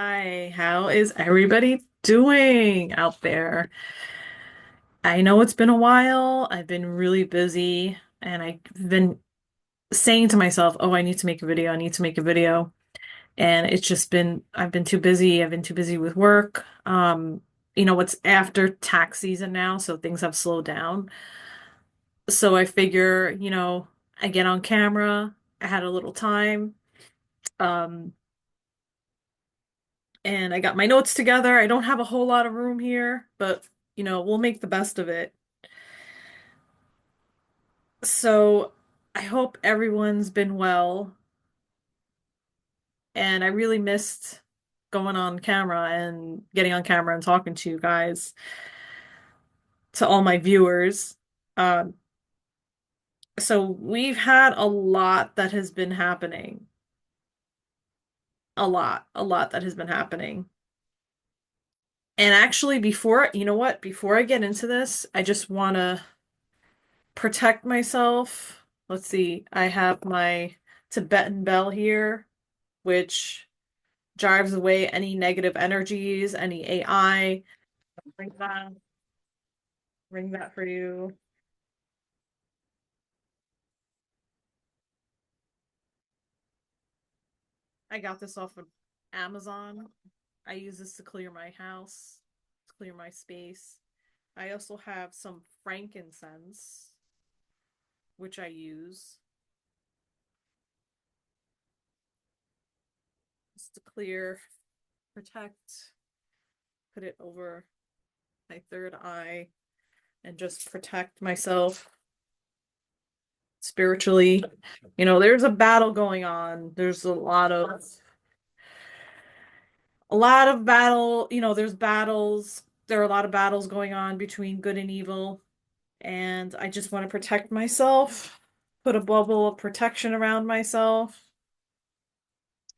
Hi, how is everybody doing out there? I know it's been a while. I've been really busy and I've been saying to myself, "Oh, I need to make a video. I need to make a video." And it's just been I've been too busy. I've been too busy with work. It's after tax season now, so things have slowed down. So I figure, I get on camera. I had a little time. Um, and I got my notes together. I don't have a whole lot of room here, but we'll make the best of it. So I hope everyone's been well, and I really missed going on camera and getting on camera and talking to you guys, to all my viewers. Um, so we've had a lot that has been happening. A lot that has been happening. And actually, you know what? Before I get into this, I just want to protect myself. Let's see. I have my Tibetan bell here, which drives away any negative energies, any AI. Ring that, ring that for you. I got this off of Amazon. I use this to clear my house, to clear my space. I also have some frankincense, which I use just to clear, protect, put it over my third eye, and just protect myself spiritually. There's a battle going on. There's a lot of battle, there's battles. There are a lot of battles going on between good and evil, and I just want to protect myself, put a bubble of protection around myself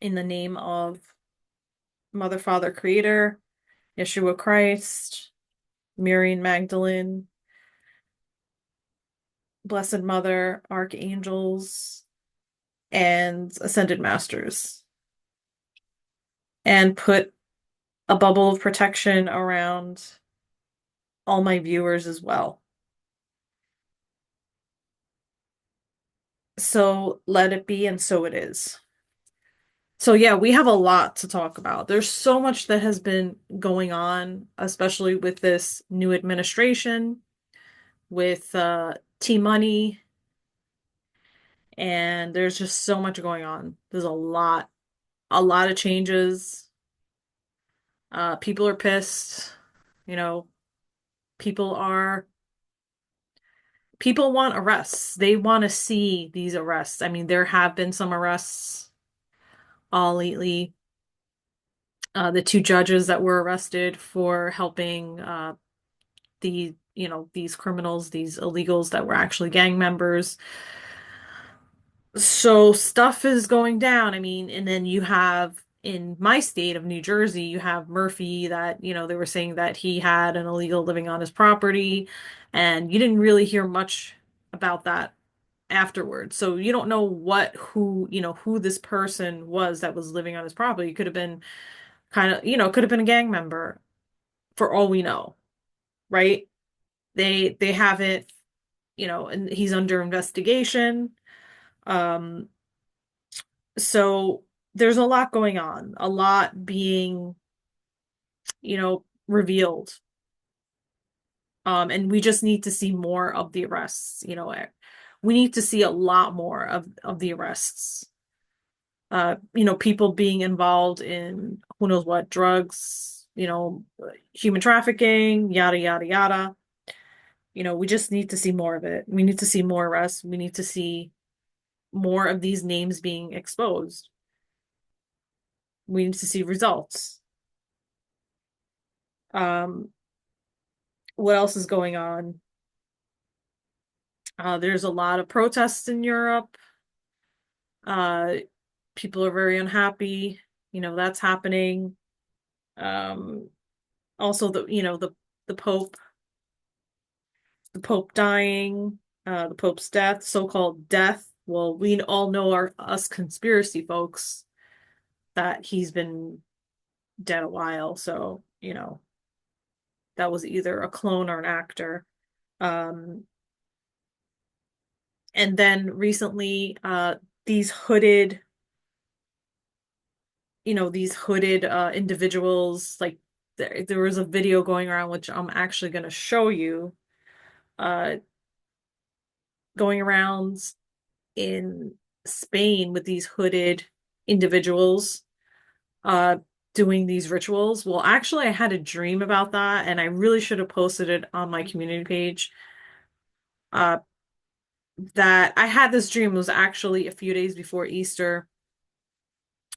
in the name of Mother, Father, Creator, Yeshua Christ, Mary and Magdalene, Blessed Mother, archangels, and ascended masters, and put a bubble of protection around all my viewers as well. So let it be, and so it is. So yeah, we have a lot to talk about. There's so much that has been going on, especially with this new administration, with T-Money, and there's just so much going on. There's a lot of changes. People are pissed. You know, people are people want arrests. They want to see these arrests. I mean, there have been some arrests all lately. The two judges that were arrested for helping these criminals, these illegals that were actually gang members. So stuff is going down. I mean, and then you have in my state of New Jersey, you have Murphy that, they were saying that he had an illegal living on his property, and you didn't really hear much about that afterwards. So you don't know who this person was that was living on his property. It could have been could have been a gang member for all we know, right? They haven't, and he's under investigation. Um, so there's a lot going on, a lot being, revealed. And we just need to see more of the arrests, we need to see a lot more of the arrests. People being involved in who knows what drugs, human trafficking, yada, yada, yada. We just need to see more of it. We need to see more arrests. We need to see more of these names being exposed. We need to see results. Um, what else is going on? There's a lot of protests in Europe. Uh, People are very unhappy. That's happening. Um, Also the Pope, the Pope dying, the Pope's death, so-called death. Well, we all know us conspiracy folks that he's been dead a while, so that was either a clone or an actor. Um, and then recently, these hooded, these hooded individuals, like there was a video going around, which I'm actually going to show you, uh, going around in Spain with these hooded individuals uh doing these rituals. Well, actually, I had a dream about that, and I really should have posted it on my community page. Uh, that I had this dream. It was actually a few days before Easter.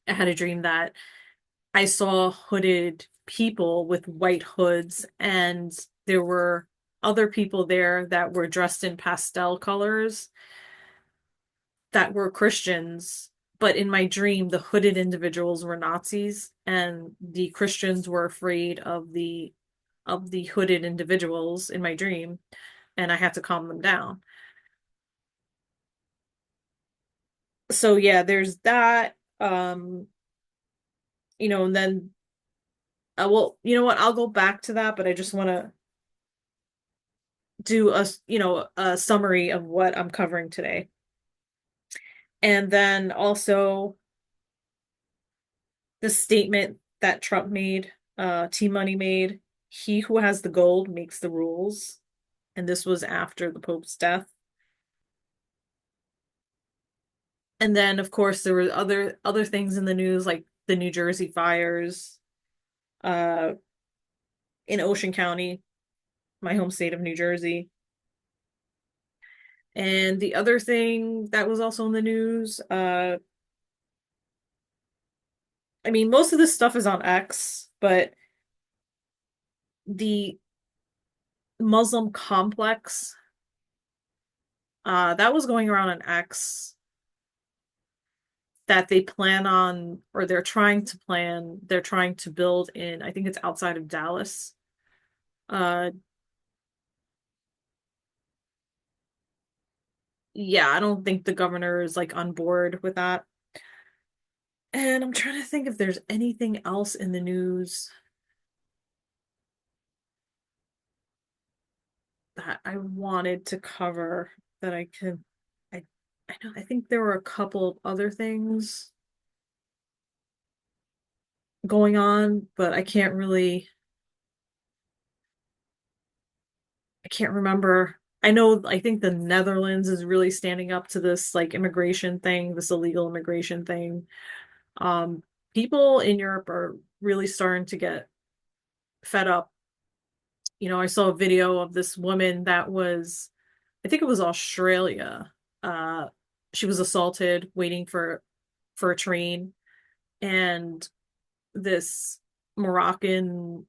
I had a dream that I saw hooded people with white hoods, and there were other people there that were dressed in pastel colors that were Christians. But in my dream, the hooded individuals were Nazis, and the Christians were afraid of the hooded individuals in my dream, and I had to calm them down. So yeah, there's that. And then well, you know what? I'll go back to that, but I just want to do a summary of what I'm covering today. And then also the statement that Trump made, T-Money made, he who has the gold makes the rules. And this was after the Pope's death. And then of course there were other things in the news like the New Jersey fires uh in Ocean County, my home state of New Jersey. And the other thing that was also in the news, I mean, most of this stuff is on X, but the Muslim complex, that was going around on X that they plan on, or they're trying to build in, I think it's outside of Dallas. Uh, yeah, I don't think the governor is like on board with that. And I'm trying to think if there's anything else in the news that I wanted to cover that I could. I I know I think there were a couple of other things going on, but I can't remember. I think the Netherlands is really standing up to this like immigration thing, this illegal immigration thing. Um, People in Europe are really starting to get fed up. I saw a video of this woman that was, I think it was Australia. Uh, she was assaulted waiting for a train, and this Moroccan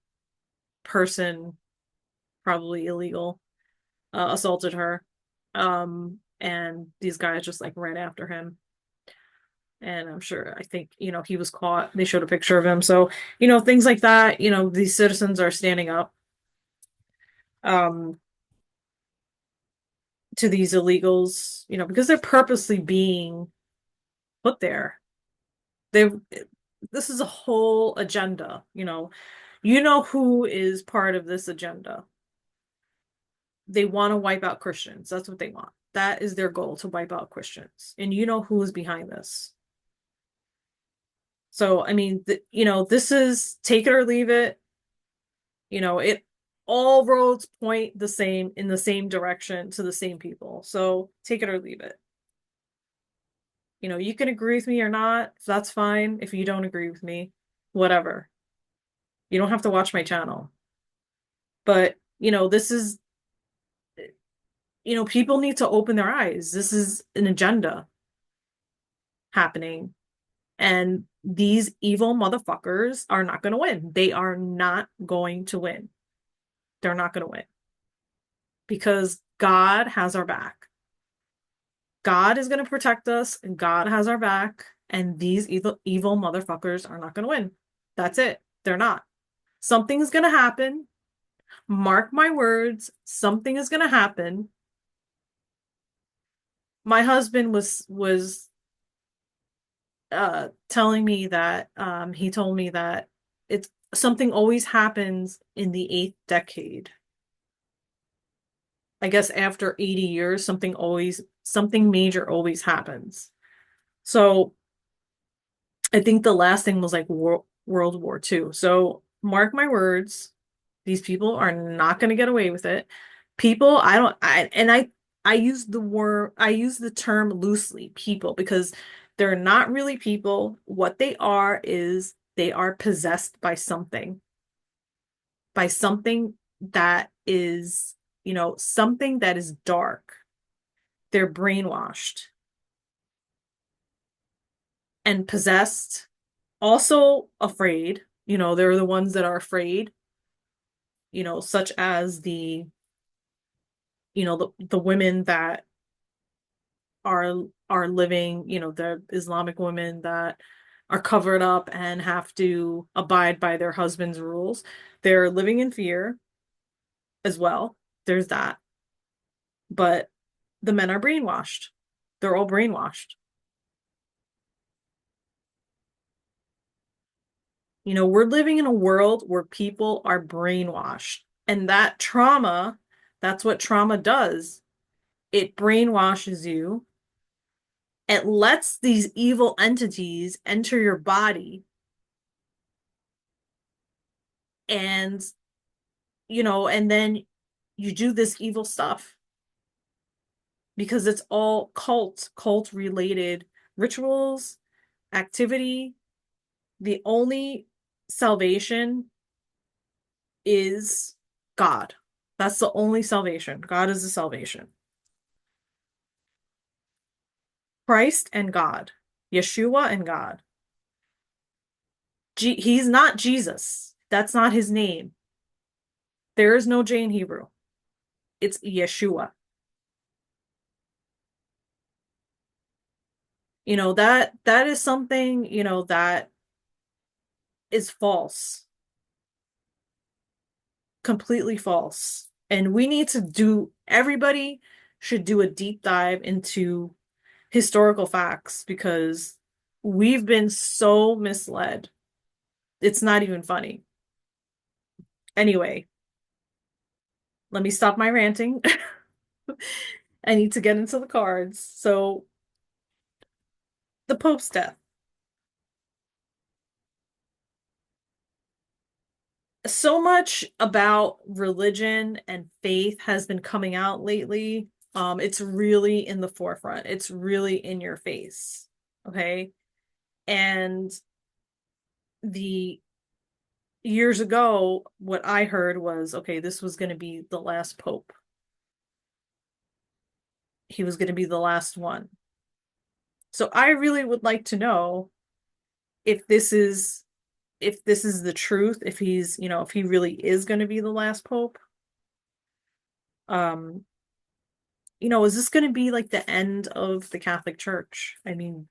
person, probably illegal, assaulted her. And these guys just like ran after him. And I think, he was caught. They showed a picture of him. So, things like that, these citizens are standing up um to these illegals, because they're purposely being put there. They This is a whole agenda, who is part of this agenda. They want to wipe out Christians. That's what they want. That is their goal, to wipe out Christians. And you know who is behind this. So, I mean, this is take it or leave it. It all roads point the same in the same direction to the same people. So, take it or leave it. You can agree with me or not. That's fine. If you don't agree with me, whatever. You don't have to watch my channel. But, this is, people need to open their eyes. This is an agenda happening. And these evil motherfuckers are not going to win. They are not going to win. They're not going to win because God has our back. God is going to protect us, and God has our back. And these evil motherfuckers are not going to win. That's it. They're not. Something's going to happen. Mark my words. Something is going to happen. My husband was telling me that he told me that It's something always happens in the eighth decade. I guess after 80 years, something major always happens. So I think the last thing was like World War II. So mark my words, these people are not going to get away with it. People, I don't, I use the term loosely, people, because they're not really people. What they are is they are possessed by something that is, something that is dark. They're brainwashed and possessed, also afraid. They're the ones that are afraid, such as the women that are are living, the Islamic women that are covered up and have to abide by their husband's rules. They're living in fear as well. There's that. But the men are brainwashed. They're all brainwashed. We're living in a world where people are brainwashed. And that's what trauma does. It brainwashes you. It lets these evil entities enter your body and, and then you do this evil stuff because it's all cult related rituals, activity. The only salvation is God. That's the only salvation. God is the salvation. Christ and God. Yeshua and God. He's not Jesus. That's not his name. There is no J in Hebrew. It's Yeshua. That is something, that is false, completely false. And everybody should do a deep dive into historical facts because we've been so misled. It's not even funny. Anyway, let me stop my ranting. I need to get into the cards. So, the Pope's death. So much about religion and faith has been coming out lately. It's really in the forefront. It's really in your face. Okay. And the years ago, what I heard was, okay, this was going to be the last pope. He was going to be the last one. So I really would like to know if this is the truth, if he really is going to be the last pope. Um, is this going to be like the end of the Catholic Church? I mean,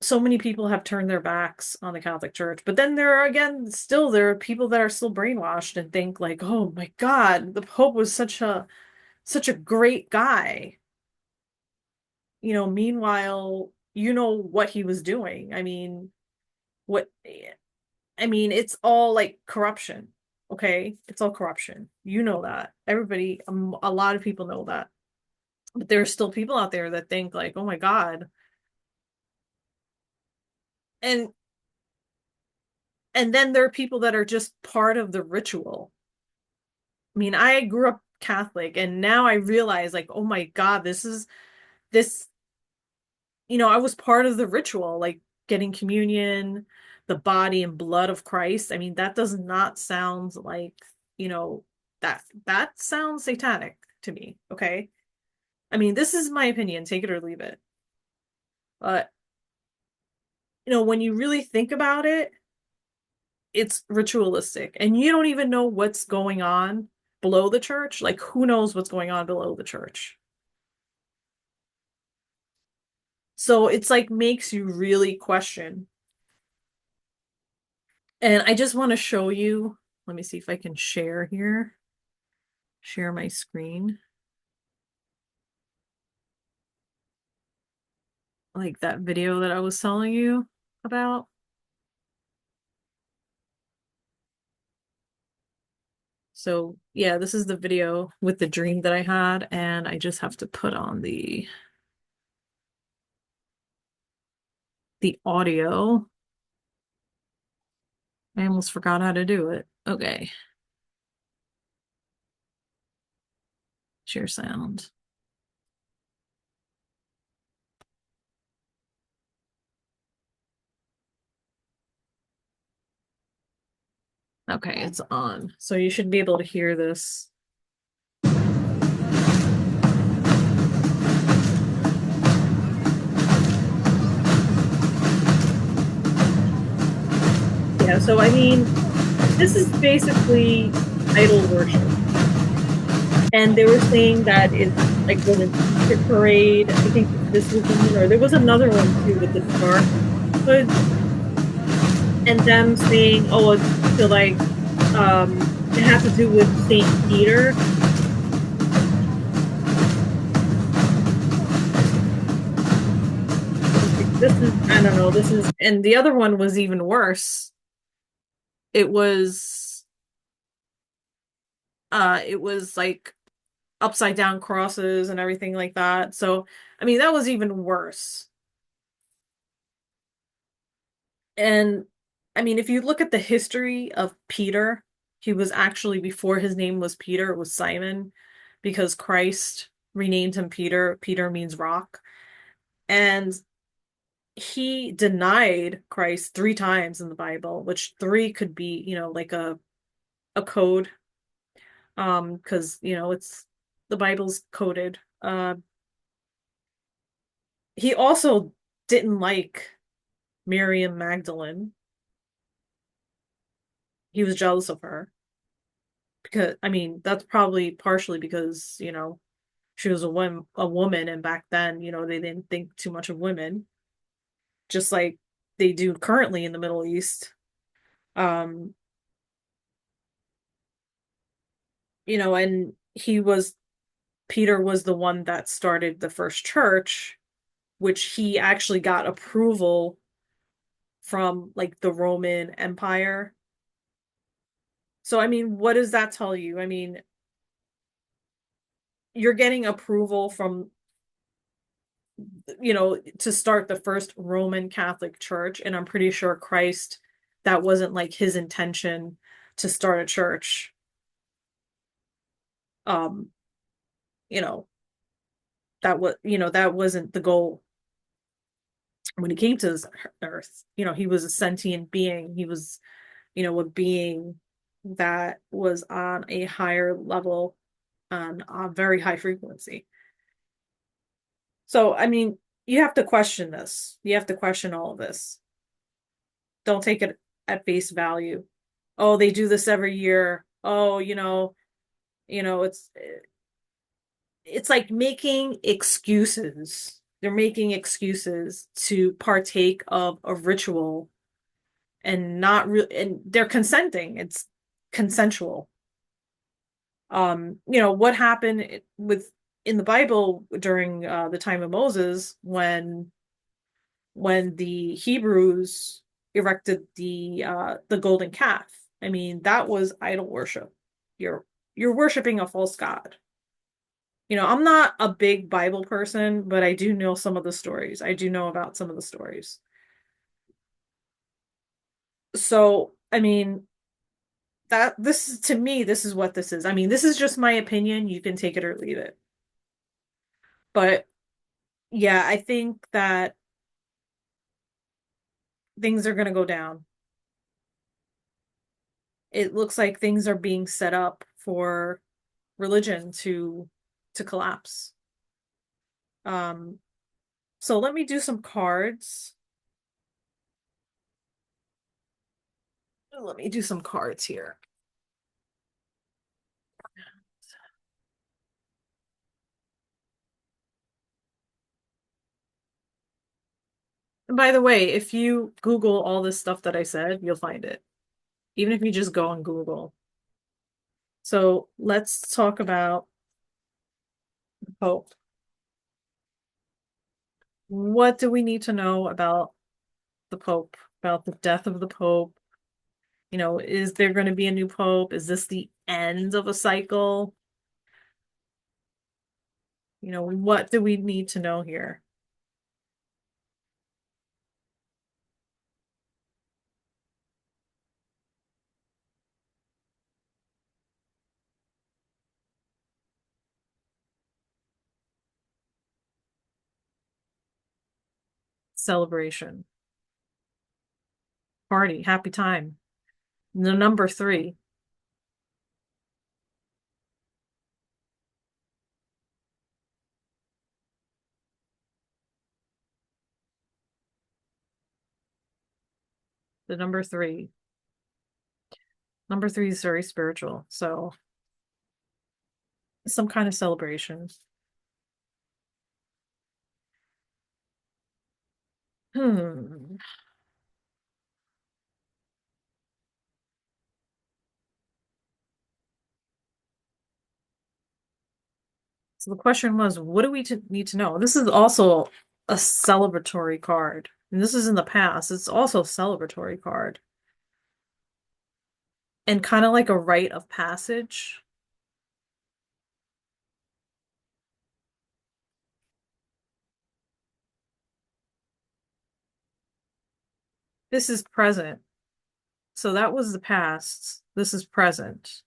so many people have turned their backs on the Catholic Church, but then there are people that are still brainwashed and think like, "Oh my God, the Pope was such a great guy." Meanwhile, you know what he was doing. What it's all like corruption. Okay? It's all corruption. You know that. Everybody, a lot of people know that. But there are still people out there that think like, "Oh my God." And then there are people that are just part of the ritual. I grew up Catholic and now I realize like, "Oh my God, this I was part of the ritual, like getting communion, the body and blood of Christ." That does not sound like, you know, that sounds satanic to me, okay? This is my opinion, take it or leave it. But, when you really think about it, it's ritualistic and you don't even know what's going on below the church. Like, who knows what's going on below the church? So it's like makes you really question. And I just want to show you, let me see if I can share here, share my screen, like that video that I was telling you about. So yeah, this is the video with the dream that I had, and I just have to put on the audio. I almost forgot how to do it. Okay, share sound. Okay, it's on. So you should be able to hear this. Yeah, so I mean, this is basically idol worship. And they were saying that it like was an Easter parade. I think this was the one, or there was another one too with the star hoods, and them saying, "Oh, it's to like it had to do with Saint Peter." Like, this is I don't know. This is and the other one was even worse. It was it was like upside down crosses and everything like that. So I mean that was even worse. And I mean, if you look at the history of Peter, he was actually before his name was Peter, it was Simon, because Christ renamed him Peter. Peter means rock. And he denied Christ three times in the Bible, which three could be, like a code. Because, it's the Bible's coded. He also didn't like Miriam Magdalene. He was jealous of her. Because I mean that's probably partially because she was a woman, and back then they didn't think too much of women, just like they do currently in the Middle East. um and Peter was the one that started the first church, which he actually got approval from like the Roman Empire. So I mean, what does that tell you? I mean, you're getting approval from to start the first Roman Catholic Church. And I'm pretty sure Christ, that wasn't like his intention to start a church. Um, you know, that wasn't the goal when he came to this earth. He was a sentient being. He was, a being that was on a higher level, on a very high frequency. So, I mean, you have to question this. You have to question all of this. Don't take it at face value. Oh, they do this every year. Oh, it's like making excuses. They're making excuses to partake of a ritual and not real and they're consenting. It's consensual. What happened with in the Bible during the time of Moses when the Hebrews erected the golden calf. I mean, that was idol worship. You're worshiping a false god. I'm not a big Bible person, but I do know some of the stories. I do know about some of the stories. So, I mean, that this is to me, this is what this is. I mean, this is just my opinion. You can take it or leave it. But yeah, I think that things are going to go down. It looks like things are being set up for religion to collapse. Um, so let me do some cards. Let me do some cards here. And by the way, if you Google all this stuff that I said, you'll find it. Even if you just go on Google. So let's talk about Pope. What do we need to know about the Pope, about the death of the Pope? Is there going to be a new Pope? Is this the end of a cycle? What do we need to know here? Celebration, party, happy time. The number three, the number three. Number three is very spiritual. So some kind of celebration. Hmm. So the question was, what do we need to know? This is also a celebratory card. And this is in the past. It's also a celebratory card. And kind of like a rite of passage. This is present. So that was the past. This is present.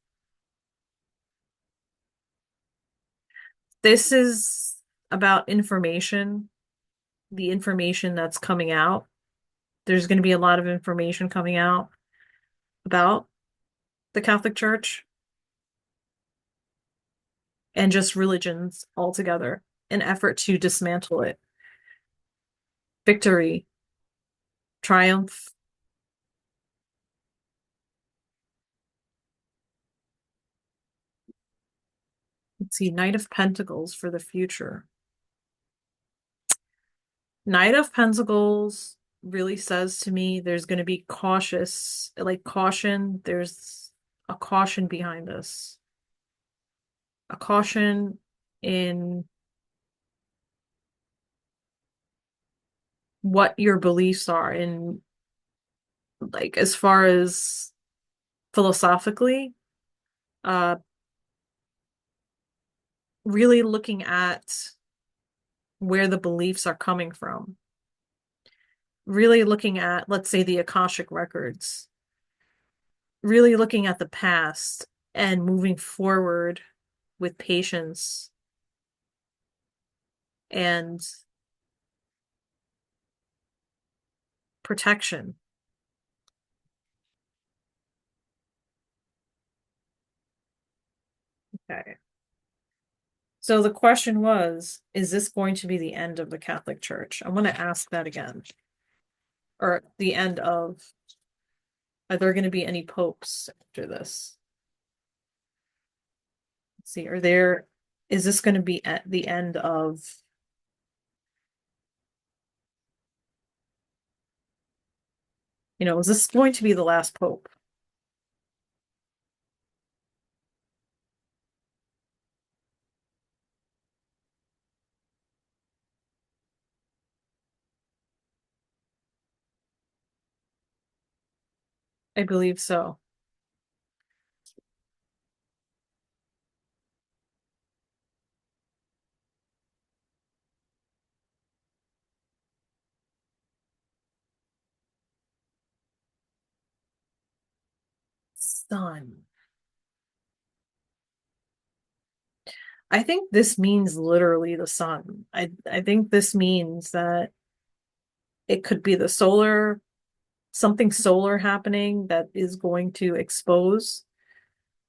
This is about information, the information that's coming out. There's going to be a lot of information coming out about the Catholic Church and just religions altogether, an effort to dismantle it. Victory, triumph. Let's see, Knight of Pentacles for the future. Knight of Pentacles really says to me there's going to be cautious, like caution. There's a caution behind this, a caution in what your beliefs are, in like as far as philosophically, uh, really looking at where the beliefs are coming from, really looking at, let's say, the Akashic records, really looking at the past and moving forward with patience and protection. Okay. So the question was, is this going to be the end of the Catholic Church? I want to ask that again. Or the end of, are there going to be any popes after this? Let's see, is this going to be at the end of, is this going to be the last pope? I believe so. Sun. I think this means literally the sun. I think this means that it could be the solar, something solar happening that is going to expose.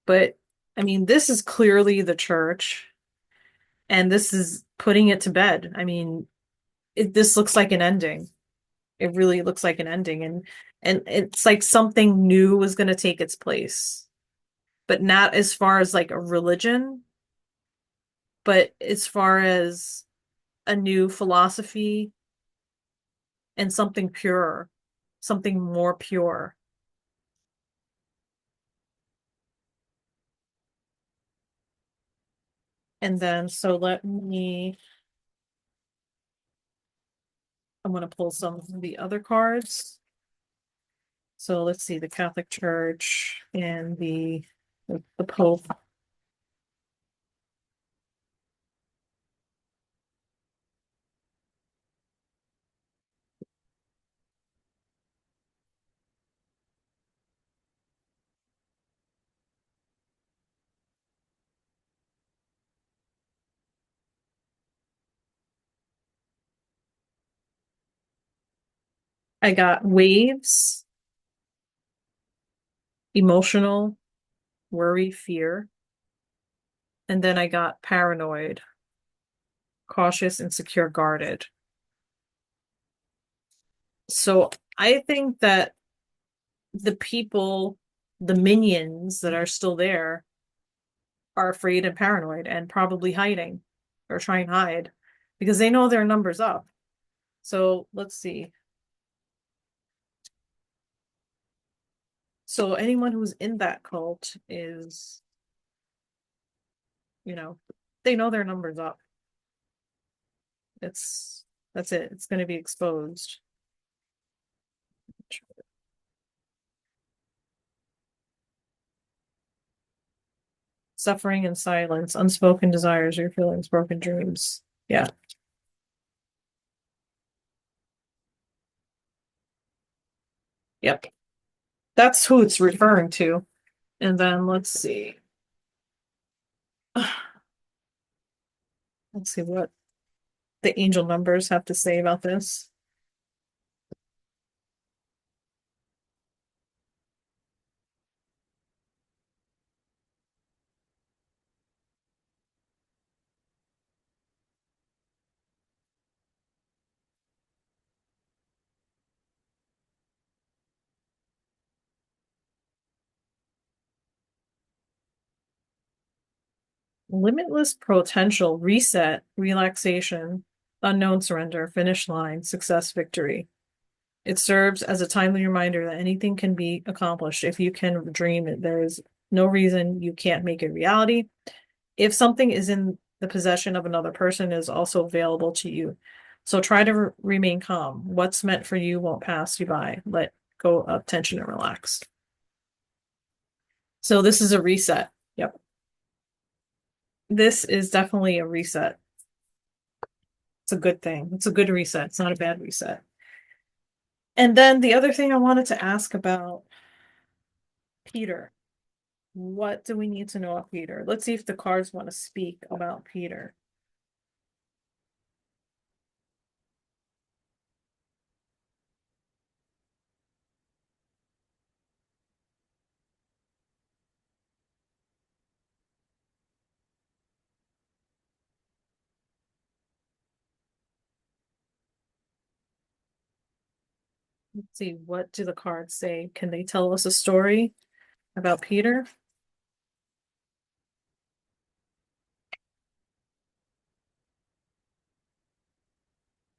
But I mean, this is clearly the church, and this is putting it to bed. I mean, this looks like an ending. It really looks like an ending, and it's like something new was going to take its place, but not as far as like a religion, but as far as a new philosophy and something pure, something more pure. And then, so I'm going to pull some of the other cards. So let's see, the Catholic Church and the The Pope. I got waves, emotional, worry, fear. And then I got paranoid, cautious, insecure, guarded. So I think that the people, the minions that are still there, are afraid and paranoid and probably hiding or trying to hide because they know their number's up. So let's see. So anyone who's in that cult is, you know, they know their number's up. It's that's it. It's going to be exposed. Suffering and silence, unspoken desires, your feelings, broken dreams. Yeah. Yep. That's who it's referring to. And then let's see. Let's see what the angel numbers have to say about this. Limitless potential, reset, relaxation, unknown surrender, finish line, success, victory. It serves as a timely reminder that anything can be accomplished if you can dream it. There is no reason you can't make it reality. If something is in the possession of another person, it is also available to you. So try to remain calm. What's meant for you won't pass you by. Let go of tension and relax. So this is a reset. Yep. This is definitely a reset. It's a good thing. It's a good reset. It's not a bad reset. And then the other thing I wanted to ask about Peter. What do we need to know about Peter? Let's see if the cards want to speak about Peter. Let's see, what do the cards say? Can they tell us a story about Peter?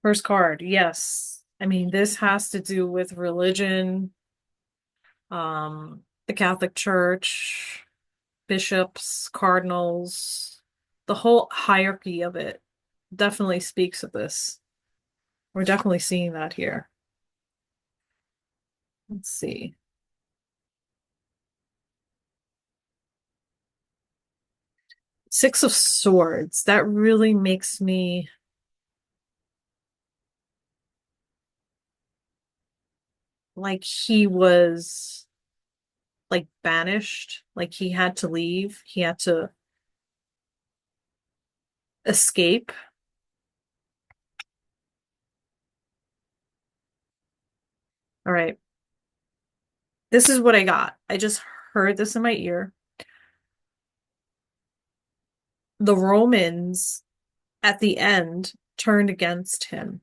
First card, yes. I mean, this has to do with religion, the Catholic Church, bishops, cardinals, the whole hierarchy of it definitely speaks of this. We're definitely seeing that here. Let's see. Six of Swords. That really makes me like he was like banished, like he had to leave, he had to escape. All right. This is what I got. I just heard this in my ear. The Romans at the end turned against him,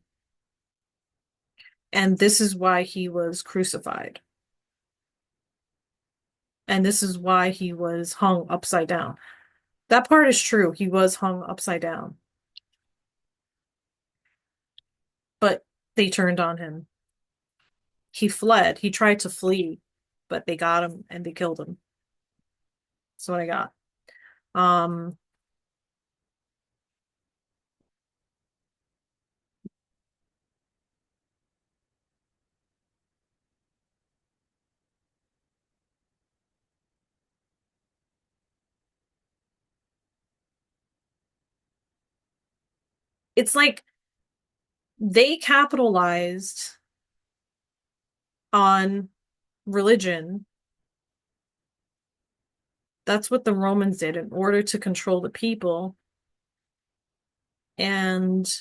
and this is why he was crucified. And this is why he was hung upside down. That part is true. He was hung upside down, but they turned on him. He fled. He tried to flee, but they got him and they killed him. That's what I got. Um, It's like they capitalized on religion. That's what the Romans did in order to control the people. And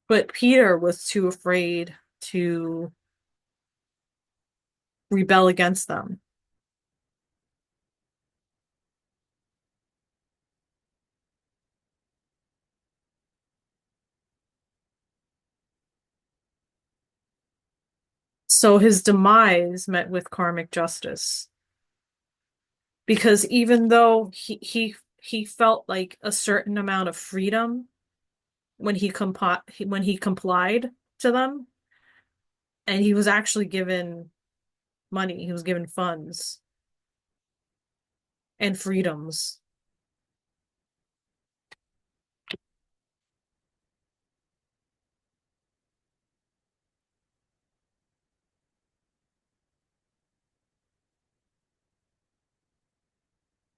but Peter was too afraid to rebel against them. So his demise met with karmic justice because even though he felt like a certain amount of freedom when he complied to them, and he was actually given money, he was given funds and freedoms.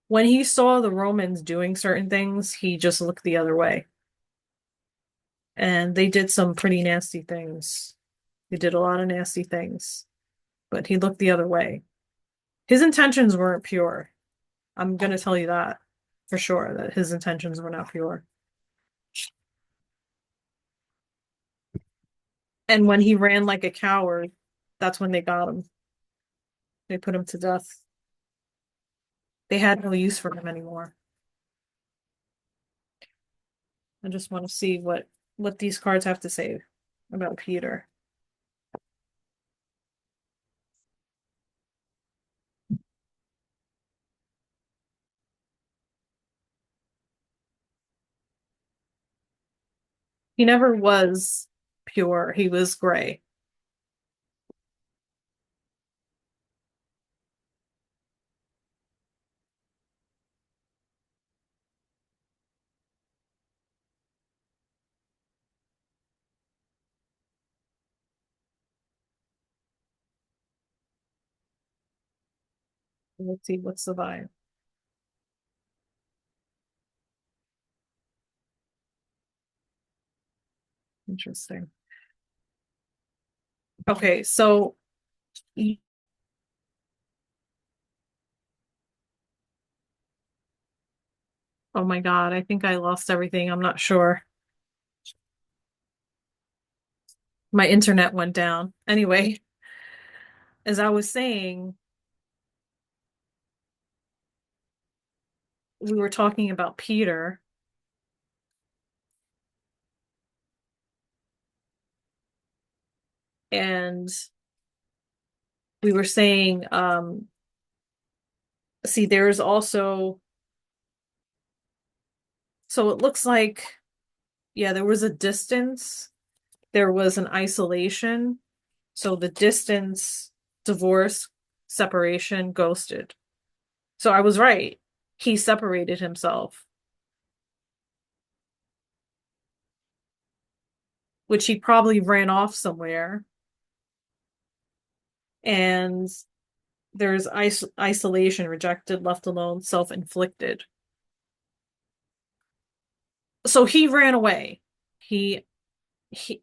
When he saw the Romans doing certain things, he just looked the other way. And they did some pretty nasty things. They did a lot of nasty things, but he looked the other way. His intentions weren't pure. I'm gonna tell you that for sure, that his intentions were not pure. And when he ran like a coward, that's when they got him. They put him to death. They had no use for him anymore. I just want to see what these cards have to say about Peter. He never was pure. He was gray. Let's see what's the vibe. Interesting. Okay, so oh my God, I think I lost everything. I'm not sure. My internet went down. Anyway, as I was saying, we were talking about Peter, and we were saying, see, there's also, so it looks like, yeah, there was a distance, there was an isolation. So the distance, divorce, separation, ghosted. So I was right. He separated himself, which he probably ran off somewhere. And there's isolation, rejected, left alone, self-inflicted. So he ran away. He he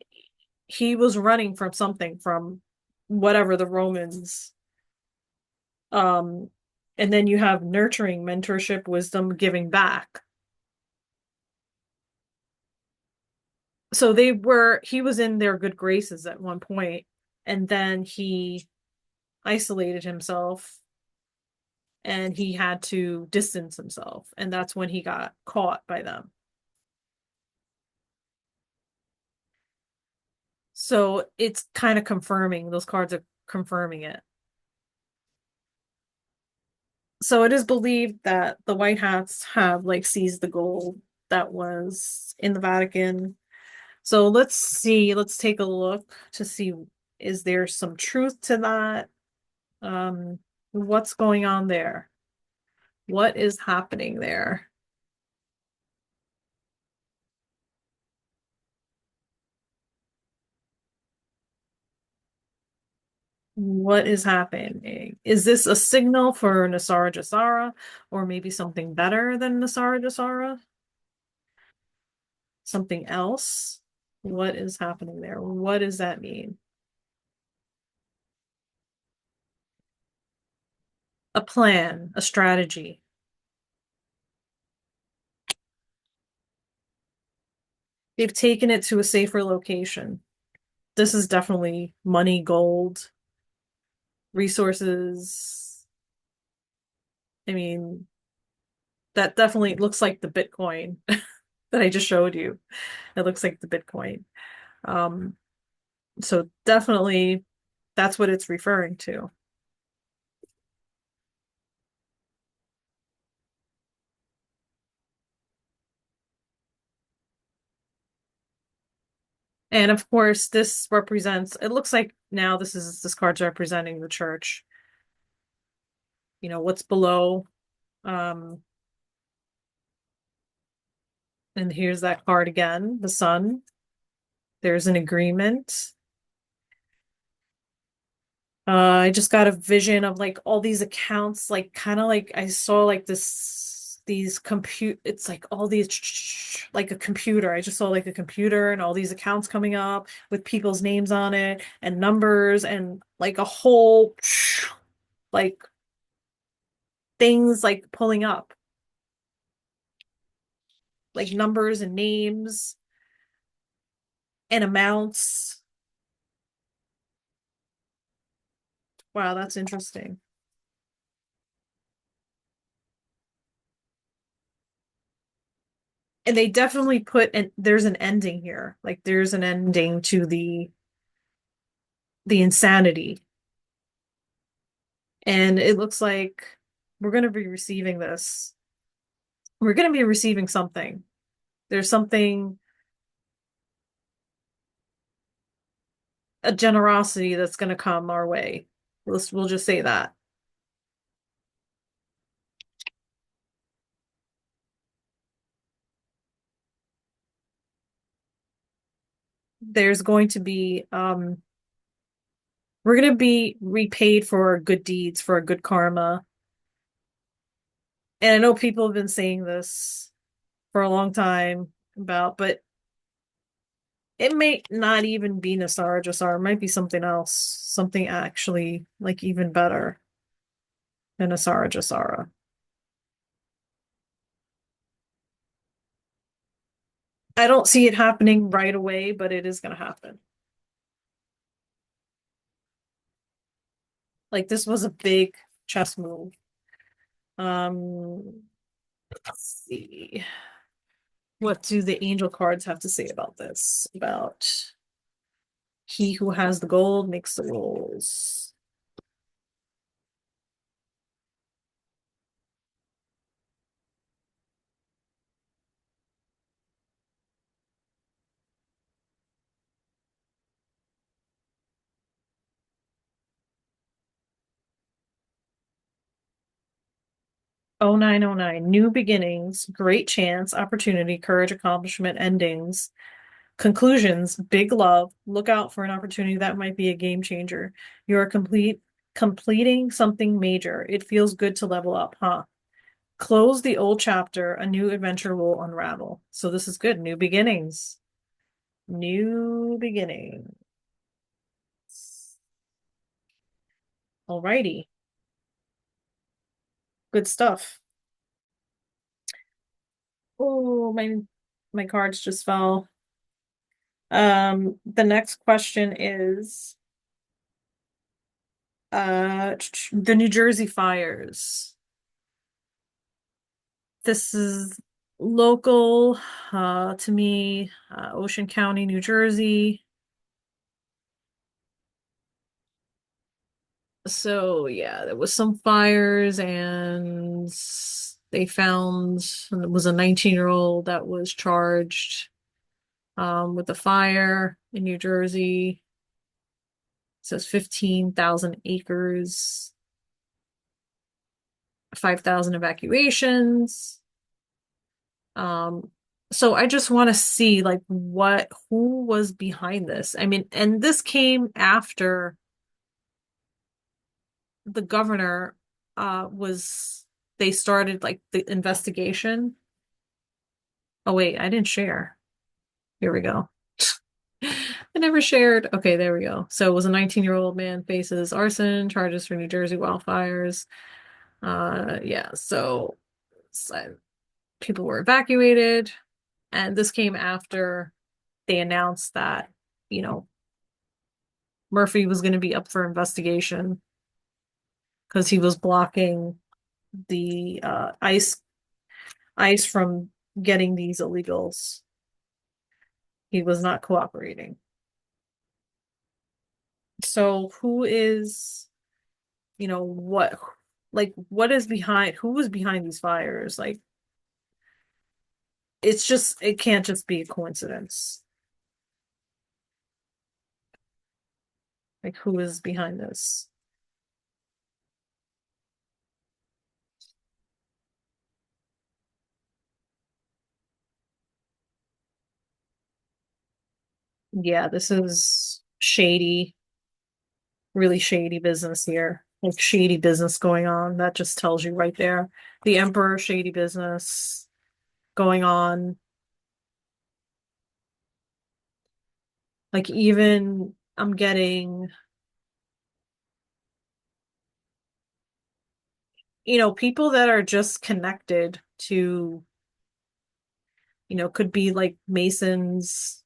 he was running from something, from whatever the Romans. Um, and then you have nurturing, mentorship, wisdom, giving back. So he was in their good graces at one point, and then he isolated himself and he had to distance himself, and that's when he got caught by them. So it's kind of confirming, those cards are confirming it. So it is believed that the White Hats have like seized the gold that was in the Vatican. So let's see, let's take a look to see, is there some truth to that? Um, what's going on there? What is happening there? What is happening? Is this a signal for Nasara Jasara or maybe something better than Nasara Jasara? Something else? What is happening there? What does that mean? A plan, a strategy. They've taken it to a safer location. This is definitely money, gold, resources. I mean, that definitely looks like the Bitcoin that I just showed you. It looks like the Bitcoin. Um, so definitely that's what it's referring to. And of course, this represents, it looks like now this card's representing the church. What's below. Um, and here's that card again, the sun. There's an agreement. I just got a vision of like all these accounts, like kind of like I saw like these compute, it's like all these like a computer. I just saw like a computer and all these accounts coming up with people's names on it and numbers and like a whole like things like pulling up, like numbers and names and amounts. Wow, that's interesting. And they definitely there's an ending here. Like there's an ending to the insanity. And it looks like we're going to be receiving this. We're going to be receiving something. There's something, a generosity that's going to come our way. We'll just say that. There's going to be, we're going to be repaid for our good deeds, for our good karma. And I know people have been saying this for a long time but it may not even be Nasara Jasara. It might be something else, something actually like even better than Nasara Jasara. I don't see it happening right away, but it is going to happen. Like this was a big chess move. Let's see. What do the angel cards have to say about this? About he who has the gold makes the rules. Oh nine oh nine. New beginnings, great chance, opportunity, courage, accomplishment, endings, conclusions, big love. Look out for an opportunity that might be a game changer. You are completing something major. It feels good to level up, huh? Close the old chapter, a new adventure will unravel. So this is good. New beginnings. New beginnings. Alrighty. Good stuff. Oh, my cards just fell. The next question is the New Jersey fires. This is local to me, Ocean County, New Jersey. So yeah, there was some fires and they found it was a 19-year-old that was charged with the fire in New Jersey. It says 15,000 acres, 5,000 evacuations. Um, so I just want to see like who was behind this. I mean, and this came after the governor was they started like the investigation. Oh wait, I didn't share. Here we go. I never shared. Okay, there we go. So it was a 19-year-old man faces arson charges for New Jersey wildfires. Yeah, so people were evacuated, and this came after they announced that, you know, Murphy was going to be up for investigation because he was blocking the ICE from getting these illegals. He was not cooperating. So who is, what, like, what is behind, who is behind these fires? Like, it can't just be a coincidence. Like, who is behind this? Yeah, this is shady, really shady business here. Like, shady business going on. That just tells you right there. The Emperor, shady business going on. Like, even I'm getting, people that are just connected to, could be like Masons,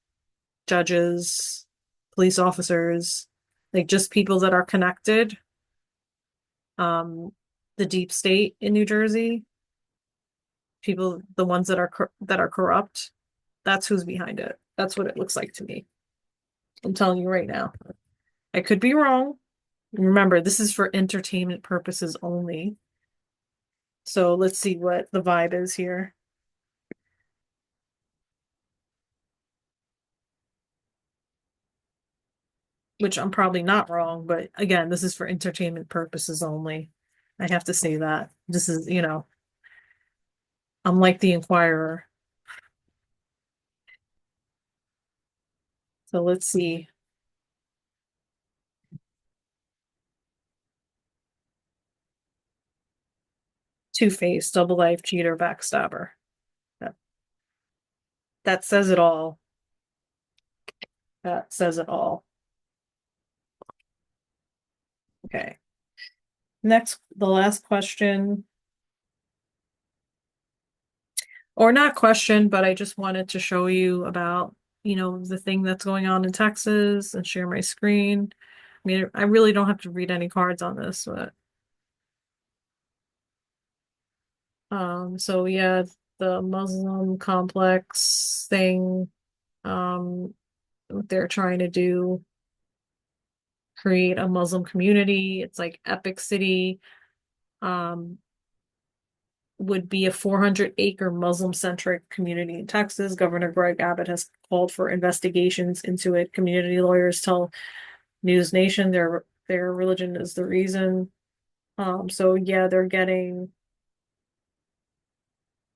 judges, police officers, like just people that are connected. Um, the deep state in New Jersey, people, the ones that are corrupt, that's who's behind it. That's what it looks like to me. I'm telling you right now. I could be wrong. Remember, this is for entertainment purposes only. So let's see what the vibe is here, which I'm probably not wrong, but again, this is for entertainment purposes only. I have to say that. This is, I'm like the Inquirer. So let's see. Two-faced, double life, cheater, backstabber. That that says it all. That says it all. Okay. Next, the last question, or not question, but I just wanted to show you about, the thing that's going on in Texas and share my screen. I mean, I really don't have to read any cards on this, but so yeah, the Muslim complex thing, what they're trying to do, create a Muslim community. It's like Epic City, um, would be a 400-acre Muslim-centric community in Texas. Governor Greg Abbott has called for investigations into it. Community lawyers tell News Nation their religion is the reason. So yeah, they're getting,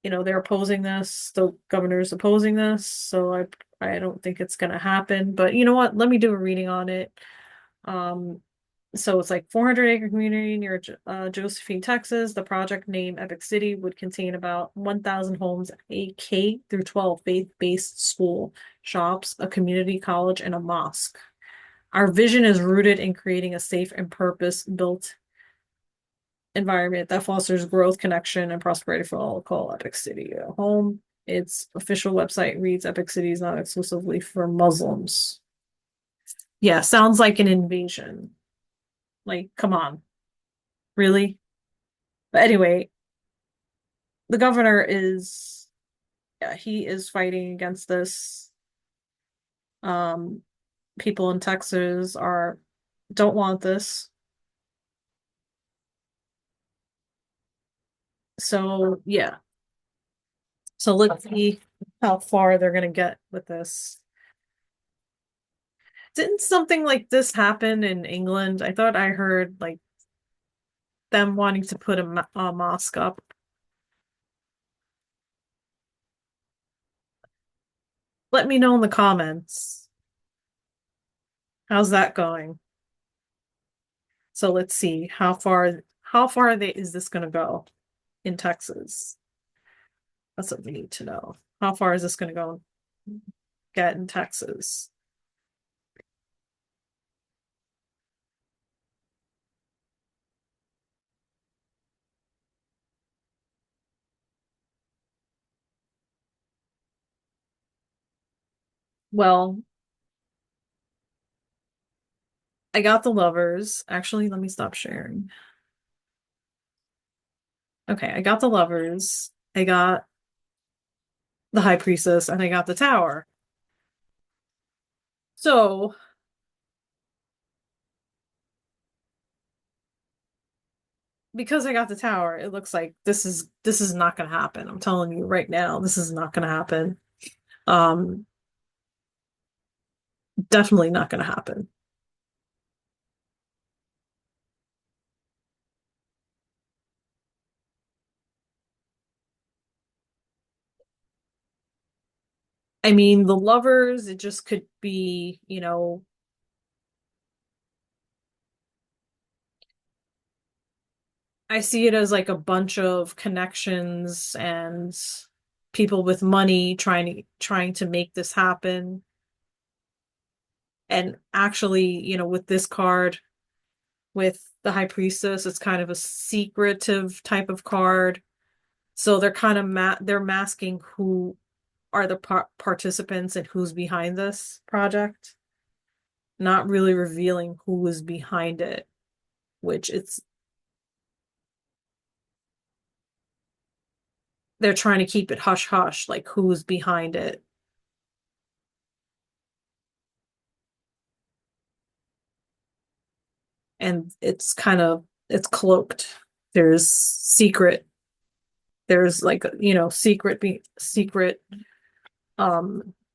they're opposing this. The governor's opposing this. So I don't think it's gonna happen. But you know what? Let me do a reading on it. Um, So it's like 400-acre community near Josephine, Texas. The project name Epic City would contain about 1,000 homes, a K through 12 faith-based school, shops, a community college, and a mosque. Our vision is rooted in creating a safe and purpose-built environment that fosters growth, connection, and prosperity for all. Call Epic City a home. Its official website reads Epic City is not exclusively for Muslims. Yeah, sounds like an invasion. Like, come on, really? But anyway, the governor is, yeah, he is fighting against this. Um, People in Texas are don't want this. So yeah. So let's see how far they're gonna get with this. Didn't something like this happen in England? I thought I heard like them wanting to put a mosque up. Let me know in the comments. How's that going? So let's see how far is this going to go in Texas? That's what we need to know. How far is this going to go get in Texas? Well, I got the lovers. Actually, let me stop sharing. Okay, I got the lovers. I got the high priestess and I got the tower. So, because I got the tower, it looks like this is not going to happen. I'm telling you right now, this is not going to happen. Um, Definitely not going to happen. I mean, the lovers, it just could be, I see it as like a bunch of connections and people with money trying to make this happen. And actually, with this card, with the High Priestess, it's kind of a secretive type of card. So they're kind of they're masking who are the participants and who's behind this project, not really revealing who is behind it, which they're trying to keep it hush hush, like who's behind it. And it's cloaked. There's secret, there's like, secret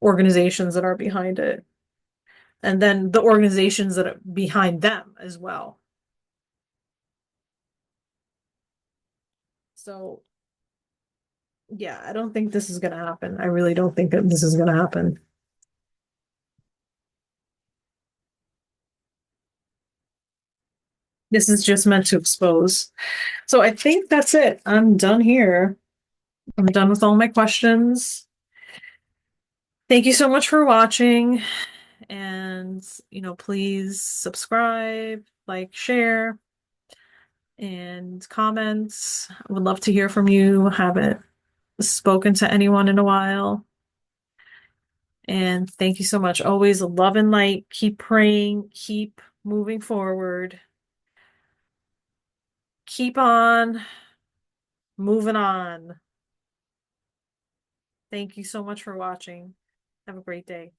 organizations that are behind it. And then the organizations that are behind them as well. So yeah, I don't think this is gonna happen. I really don't think that this is gonna happen. This is just meant to expose. So I think that's it. I'm done here. I'm done with all my questions. Thank you so much for watching. And, please subscribe, like, share, and comments. I would love to hear from you. Haven't spoken to anyone in a while. And thank you so much. Always love and light. Keep praying. Keep moving forward. Keep on moving on. Thank you so much for watching. Have a great day.